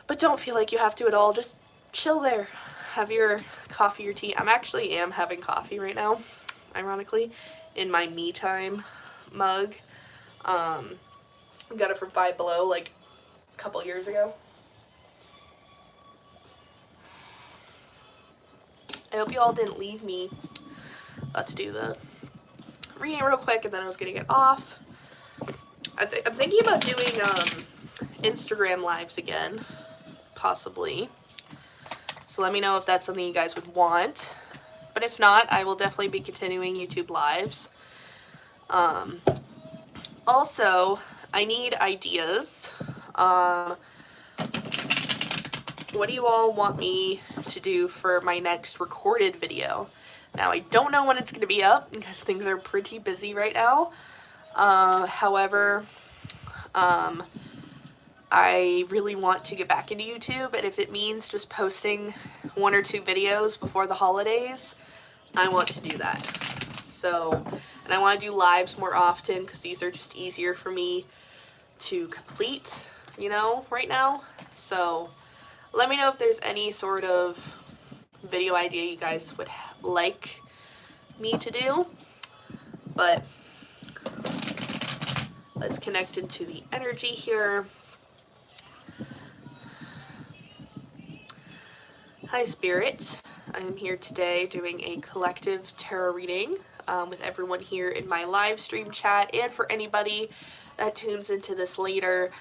But don't feel like you have to at all. Just chill there. Have your coffee or tea. Actually am having coffee right now, ironically, in my me time mug. Got it from Five Below like a couple years ago. I hope you all didn't leave me. About to do the reading real quick, and then I was gonna get off. I'm thinking about doing Instagram lives again, possibly. So let me know if that's something you guys would want. But if not, I will definitely be continuing YouTube lives. Also, I need ideas. What do you all want me to do for my next recorded video? Now, I don't know when it's going to be up because things are pretty busy right now. However, I really want to get back into YouTube, and if it means just posting 1 or 2 videos before the holidays, I want to do that. So, and I want to do lives more often because these are just easier for me to complete, you know, right now. So, let me know if there's any sort of video idea you guys would like me to do. But let's connect into the energy here. Hi Spirit, I am here today doing a collective tarot reading with everyone here in my live stream chat, and for anybody that tunes into this later.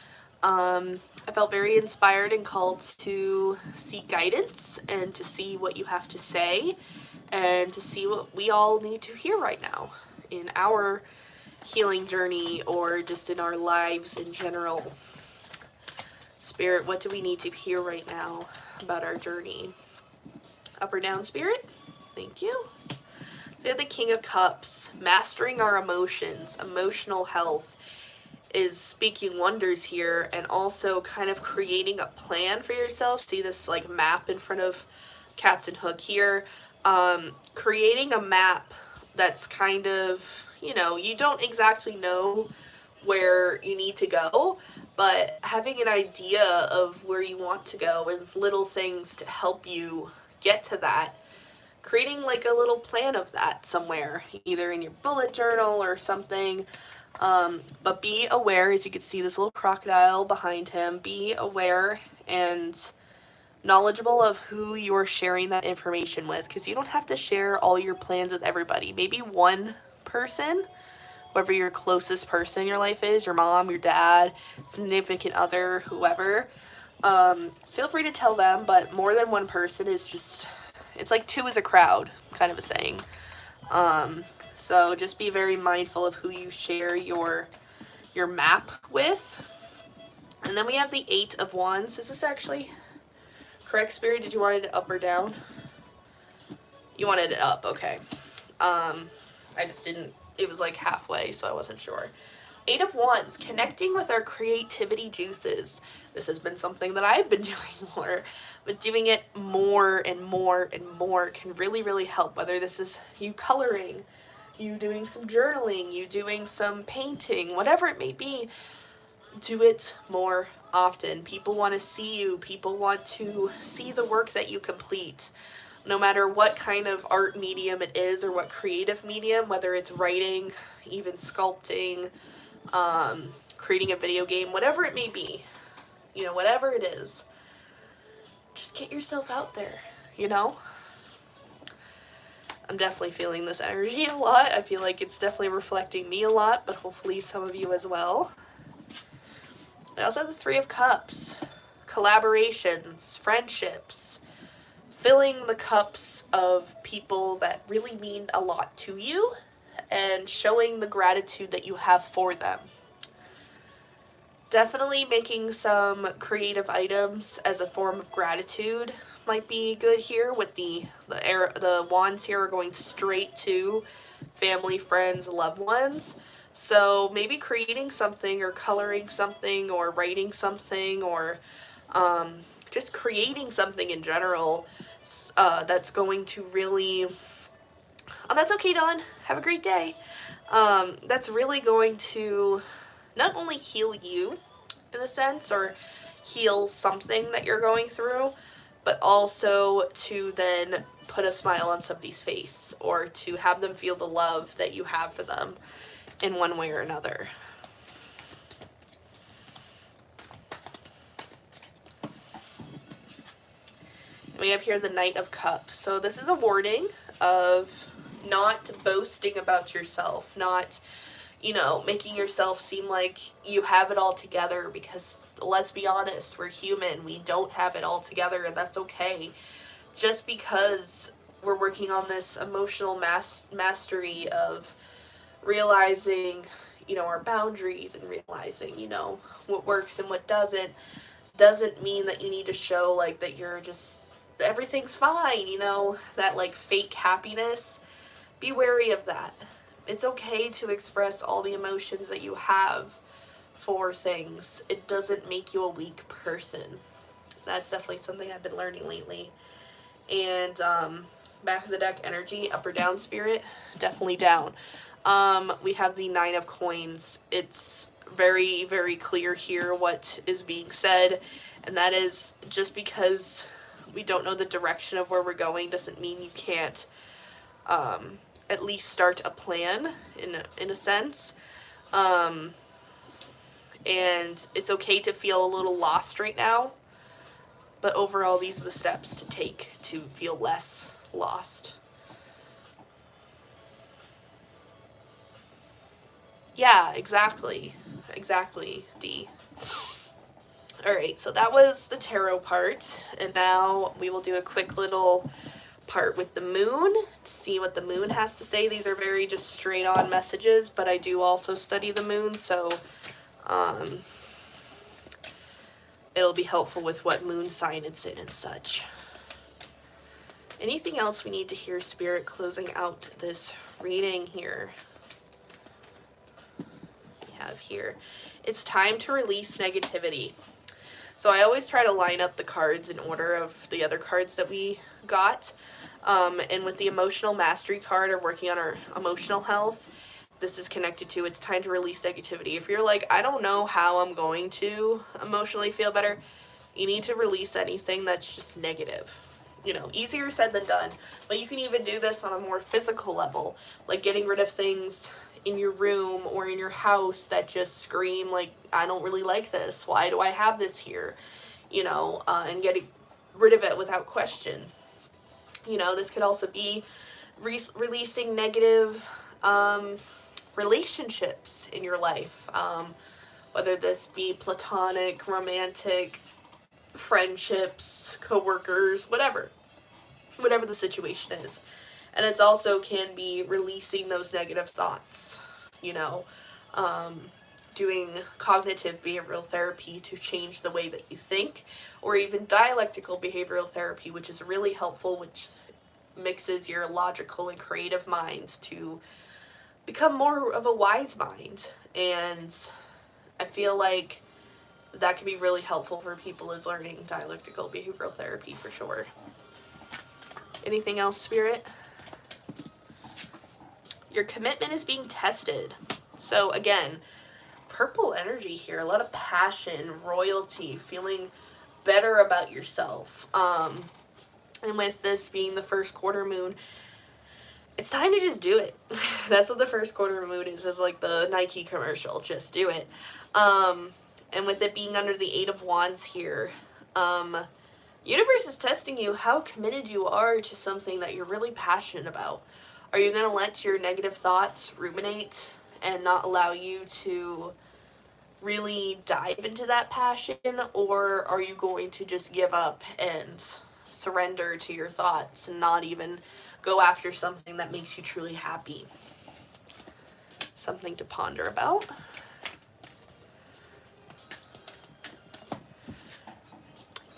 I felt very inspired and called to seek guidance and to see what you have to say and to see what we all need to hear right now in our healing journey or just in our lives in general. Spirit, what do we need to hear right now about our journey? Up or down, Spirit? Thank you. So we have the King of Cups, mastering our emotions, emotional health is speaking wonders here, and also kind of creating a plan for yourself. See this like map in front of Captain Hook here. Creating a map that's kind of, you know, you don't exactly know where you need to go, but having an idea of where you want to go and little things to help you get to that. Creating like a little plan of that somewhere, either in your bullet journal or something. But be aware, as you can see this little crocodile behind him, be aware and knowledgeable of who you're sharing that information with, because you don't have to share all your plans with everybody. Maybe one person, whoever your closest person in your life is, your mom, your dad, significant other, whoever, feel free to tell them, but more than one person is just, it's like 2 is a crowd, kind of a saying. So just be very mindful of who you share your map with. And then we have the 8 of Wands. Is this actually correct, Spirit? Did you want it up or down? You wanted it up, okay. I just didn't, it was like halfway, so I wasn't sure. 8 of Wands, connecting with our creativity juices. This has been something that I've been doing more, but doing it more and more and more can really, really help. Whether this is you coloring, you doing some journaling, you doing some painting, whatever it may be, do it more often. People want to see you. People want to see the work that you complete. No matter what kind of art medium it is or what creative medium, whether it's writing, even sculpting, creating a video game, whatever it may be, you know, whatever it is, just get yourself out there, you know? I'm definitely feeling this energy a lot. I feel like it's definitely reflecting me a lot, but hopefully some of you as well. I also have the 3 of Cups, collaborations, friendships, filling the cups of people that really mean a lot to you and showing the gratitude that you have for them. Definitely making some creative items as a form of gratitude might be good here, with the wands here are going straight to family, friends, loved ones. So maybe creating something or coloring something or writing something or just creating something in general that's going to really Oh, that's okay, Dawn. Have a great day. That's really going to not only heal you, in a sense, or heal something that you're going through, but also to then put a smile on somebody's face, or to have them feel the love that you have for them in one way or another. We have here the Knight of Cups. So this is a warning of not boasting about yourself, not, making yourself seem like you have it all together, because let's be honest, we're human. We don't have it all together, and that's okay. Just because we're working on this emotional mastery of realizing, our boundaries, and realizing, what works and what doesn't mean that you need to show like that you're just everything's fine, that like fake happiness. Be wary of that. It's okay to express all the emotions that you have for things. It doesn't make you a weak person. That's definitely something I've been learning lately. And back of the deck energy, up or down, Spirit, definitely down. We have the Nine of Coins. It's very, very clear here what is being said, and that is, just because we don't know the direction of where we're going doesn't mean you can't at least start a plan in a sense. And it's okay to feel a little lost right now, but overall these are the steps to take to feel less lost. Yeah, exactly, D. Alright, so that was the tarot part, and now we will do a quick little part with the moon to see what the moon has to say. These are very just straight on messages, but I do also study the moon, so it'll be helpful with what moon sign it's in and such. Anything else we need to hear, Spirit, closing out this reading here? We have here, it's time to release negativity. So I always try to line up the cards in order of the other cards that we got. And with the emotional mastery card, or working on our emotional health, this is connected to it's time to release negativity. If you're like, I don't know how I'm going to emotionally feel better, you need to release anything that's just negative. Easier said than done, but you can even do this on a more physical level, like getting rid of things in your room or in your house that just scream like, I don't really like this, why do I have this here, and getting rid of it without question. This could also be releasing negative relationships in your life, whether this be platonic, romantic, friendships, co-workers, whatever the situation is. And it's also can be releasing those negative thoughts, doing cognitive behavioral therapy to change the way that you think, or even dialectical behavioral therapy, which is really helpful, which mixes your logical and creative minds to become more of a wise mind. And I feel like that can be really helpful for people is learning dialectical behavioral therapy for sure. Anything else, Spirit? Your commitment is being tested. So again, purple energy here, a lot of passion, royalty, feeling better about yourself. And with this being the first quarter moon, it's time to just do it. That's what the first quarter moon is like the Nike commercial, just do it. And with it being under the Eight of Wands here, universe is testing you how committed you are to something that you're really passionate about. Are you going to let your negative thoughts ruminate and not allow you to really dive into that passion, or are you going to just give up and surrender to your thoughts and not even go after something that makes you truly happy? Something to ponder about.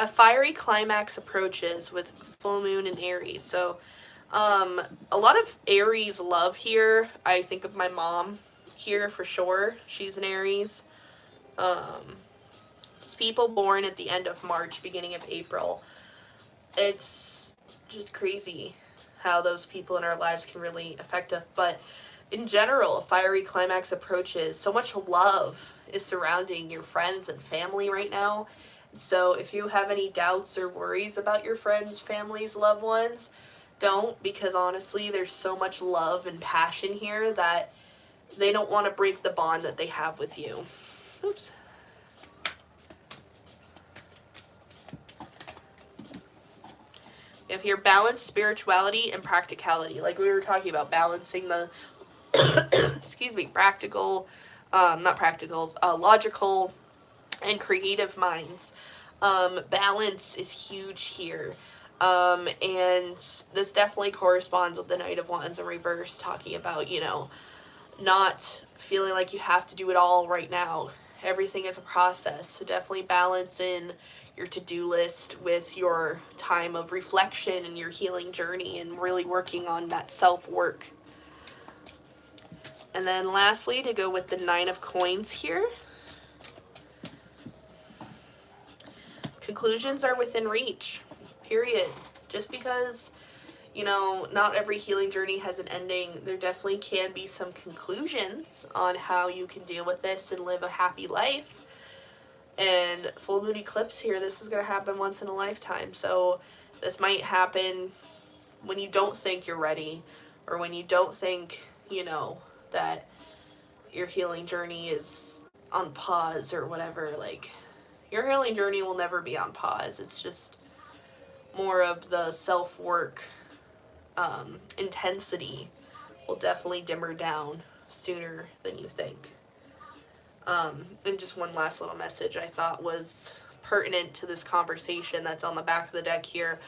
A fiery climax approaches with full moon in Aries. So a lot of Aries love here. I think of my mom here for sure. She's an Aries. People born at the end of March, beginning of April. It's just crazy how those people in our lives can really affect us. But in general, a fiery climax approaches. So much love is surrounding your friends and family right now. So if you have any doubts or worries about your friends, families, loved ones, don't, because honestly, there's so much love and passion here that they don't want to break the bond that they have with you. Oops. We have here balance, spirituality, and practicality. Like we were talking about, balancing the excuse me, logical and creative minds. Balance is huge here. And this definitely corresponds with the Knight of Wands in reverse, talking about, not feeling like you have to do it all right now. Everything is a process. So definitely balance in your to-do list with your time of reflection and your healing journey and really working on that self-work. And then lastly, to go with the 9 of Coins here, conclusions are within reach, period. Just because, not every healing journey has an ending, there definitely can be some conclusions on how you can deal with this and live a happy life. And full moon eclipse here, this is going to happen once in a lifetime. So this might happen when you don't think you're ready, or when you don't think, that your healing journey is on pause or whatever. Like, your healing journey will never be on pause. It's just more of the self-work intensity will definitely dimmer down sooner than you think. And just one last little message I thought was pertinent to this conversation that's on the back of the deck here.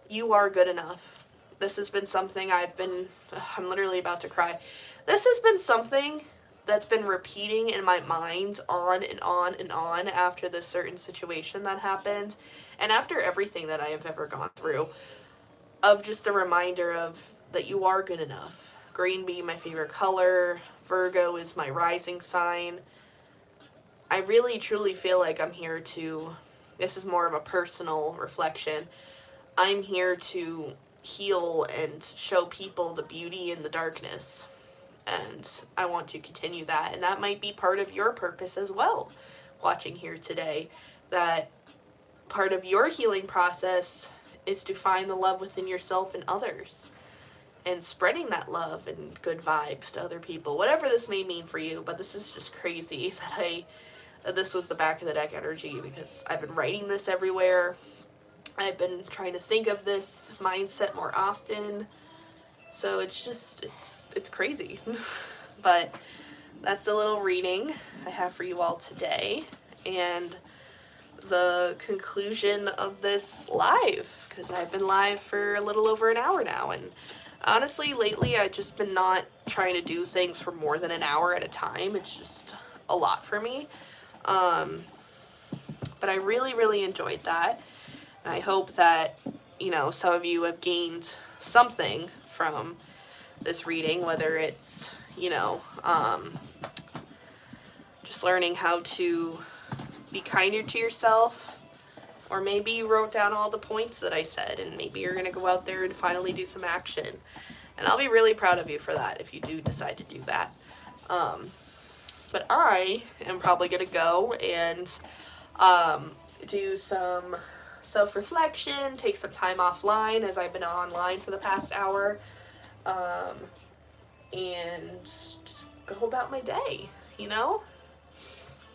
You are good enough. This has been something I'm literally about to cry. This has been something that's been repeating in my mind on and on and on after this certain situation that happened, and after everything that I have ever gone through, of just a reminder of that you are good enough. Green being my favorite color, Virgo is my rising sign. I really truly feel like I'm here to, this is more of a personal reflection, I'm here to heal and show people the beauty in the darkness. And I want to continue that. And that might be part of your purpose as well, watching here today. That part of your healing process is to find the love within yourself and others. And spreading that love and good vibes to other people. Whatever this may mean for you. But this is just crazy that this was the back of the deck energy. Because I've been writing this everywhere. I've been trying to think of this mindset more often. So it's just, it's crazy. But that's the little reading I have for you all today. And the conclusion of this live, because I've been live for a little over an hour now. And honestly, lately I've just been not trying to do things for more than an hour at a time. It's just a lot for me. But I really, really enjoyed that. And I hope that, some of you have gained something from this reading, whether it's, just learning how to be kinder to yourself, or maybe you wrote down all the points that I said, and maybe you're going to go out there and finally do some action. And I'll be really proud of you for that if you do decide to do that. But I am probably going to go and do some self-reflection, take some time offline as I've been online for the past hour, and just go about my day,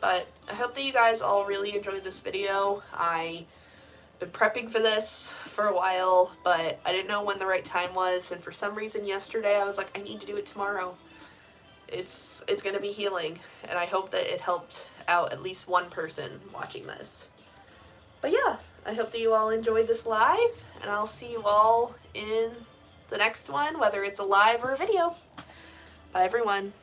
But I hope that you guys all really enjoyed this video. I've been prepping for this for a while, but I didn't know when the right time was, and for some reason yesterday I was like, I need to do it tomorrow. It's going to be healing, and I hope that it helped out at least one person watching this. But yeah, I hope that you all enjoyed this live, and I'll see you all in the next one, whether it's a live or a video. Bye, everyone.